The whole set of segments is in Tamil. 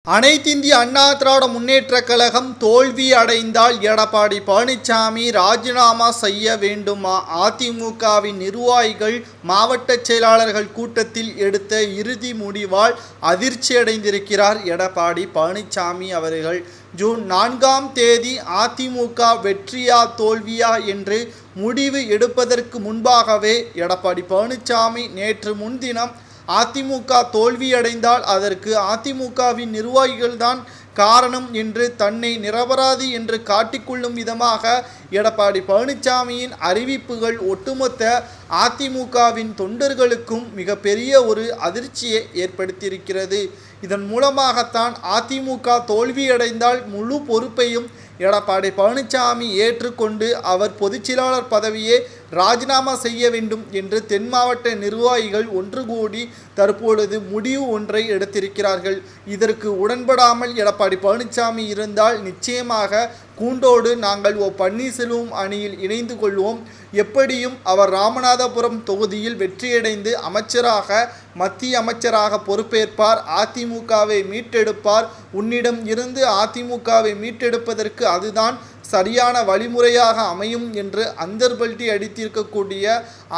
அனைத்திந்திய அண்ணா திராவிட முன்னேற்றக் கழகம் தோல்வி அடைந்தால் எடப்பாடி பழனிசாமி ராஜினாமா செய்ய வேண்டுமா? அதிமுகவின் நிர்வாகிகள் மாவட்ட செயலாளர்கள் கூட்டத்தில் எடுத்த இறுதி முடிவால் அதிர்ச்சியடைந்திருக்கிறார் எடப்பாடி பழனிசாமி அவர்கள். ஜூன் 4ஆம் தேதி அதிமுக வெற்றியா தோல்வியா என்று முடிவு எடுப்பதற்கு முன்பாகவே எடப்பாடி பழனிசாமி நேற்று முன்தினம் அதிமுக தோல்வியடைந்தால் அதற்கு அதிமுகவின் நிர்வாகிகள்தான் காரணம் என்று தன்னை நிரபராதி என்று காட்டிக்கொள்ளும் விதமாக எடப்பாடி பழனிசாமியின் அறிவிப்புகள் ஒட்டுமொத்த அதிமுகவின் தொண்டர்களுக்கும் மிகப்பெரிய ஒரு அதிர்ச்சியை ஏற்படுத்தியிருக்கிறது. இதன் மூலமாகத்தான் அதிமுக தோல்வியடைந்தால் முழு பொறுப்பையும் எடப்பாடி பழனிசாமி ஏற்றுக்கொண்டு அவர் பொதுச்செயலாளர் பதவியை ராஜினாமா செய்ய வேண்டும் என்று தென் மாவட்ட நிர்வாகிகள் ஒன்று கூடி தற்பொழுது முடிவு ஒன்றை எடுத்திருக்கிறார்கள். இதற்கு உடன்படாமல் எடப்பாடி பழனிசாமி இருந்தால் நிச்சயமாக கூண்டோடு நாங்கள் பன்னீர்செல்வம் அணியில் இணைந்து கொள்வோம். எப்படியும் அவர் ராமநாதபுரம் தொகுதியில் வெற்றியடைந்து மத்திய அமைச்சராக பொறுப்பேற்பார், அதிமுகவை மீட்டெடுப்பார். உன்னிடம் இருந்து அதிமுகவை மீட்டெடுப்பதற்கு அதுதான் சரியான வழிமுறையாக அமையும் என்று அந்தர்பல்ட்டி அடித்திருக்கக்கூடிய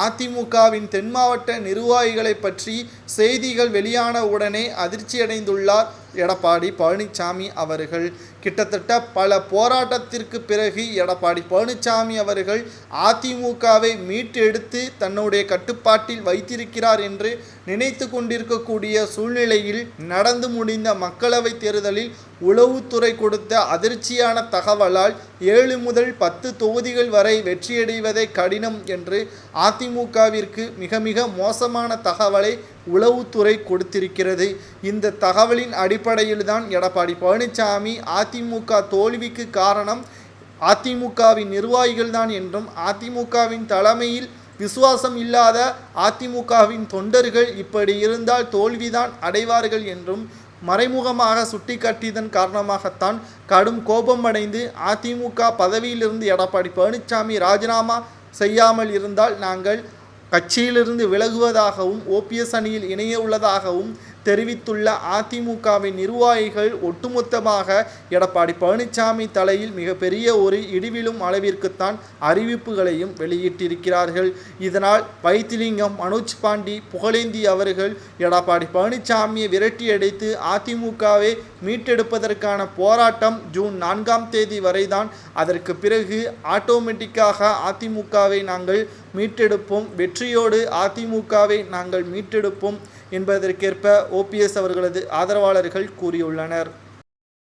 அதிமுகவின் தென் மாவட்ட நிர்வாகிகளை பற்றி செய்திகள் வெளியான உடனே அதிர்ச்சியடைந்துள்ளார் எடப்பாடி பழனிசாமி அவர்கள். கிட்டத்தட்ட பல போராட்டத்திற்கு பிறகு எடப்பாடி பழனிசாமி அவர்கள் அதிமுகவை மீட்டெடுத்து தன்னுடைய கட்டுப்பாட்டில் வைத்திருக்கிறார் என்று நினைத்து கொண்டிருக்கக்கூடிய சூழ்நிலையில் நடந்து முடிந்த மக்களவைத் தேர்தலில் உளவுத்துறை கொடுத்த அதிர்ச்சியான தகவலால் 7 முதல் 10 தொகுதிகள் வரை வெற்றியடைவதை கடினம் என்று அதிமுகவிற்கு மிக மிக மோசமான தகவலை உளவுத்துறை கொடுத்திருக்கிறது. இந்த தகவலின் அடிப்படையில்தான் எடப்பாடி பழனிசாமி அதிமுக தோல்விக்கு காரணம் அதிமுகவின் நிர்வாகிகள்தான் என்றும் அதிமுகவின் தலைமையில் விசுவாசம் இல்லாத அதிமுகவின் தொண்டர்கள் இப்படி இருந்தால் தோல்விதான் அடைவார்கள் என்றும் மறைமுகமாக சுட்டிக்காட்டியதன் காரணமாகத்தான் கடும் கோபமடைந்து அதிமுக பதவியிலிருந்து எடப்பாடி பழனிசாமி ராஜினாமா செய்யாமல் இருந்தால் நாங்கள் கட்சியிலிருந்து விலகுவதாகவும் ஓபிஎஸ் அணியில் இணைய உள்ளதாகவும் தெரிவித்துள்ள அதிமுகவின் நிர்வாகிகள் ஒட்டுமொத்தமாக எடப்பாடி பழனிசாமி தலையில் மிகப்பெரிய ஒரு இடிவிழும் அளவிற்குத்தான் அறிவிப்புகளையும் வெளியிட்டிருக்கிறார்கள். இதனால் வைத்திலிங்கம், மனோஜ் பாண்டி, புகழேந்தி அவர்கள் எடப்பாடி பழனிசாமியை விரட்டியடித்து அதிமுகவை மீட்டெடுப்பதற்கான போராட்டம் ஜூன் 4ஆம் தேதி வரைதான். அதற்கு பிறகு ஆட்டோமேட்டிக்காக அதிமுகவை நாங்கள் மீட்டெடுப்போம், வெற்றியோடு அதிமுகவை நாங்கள் மீட்டெடுப்போம் என்பதற்கேற்ப ஓபிஎஸ் அவர்களது ஆதரவாளர்கள் கூறியுள்ளனர்.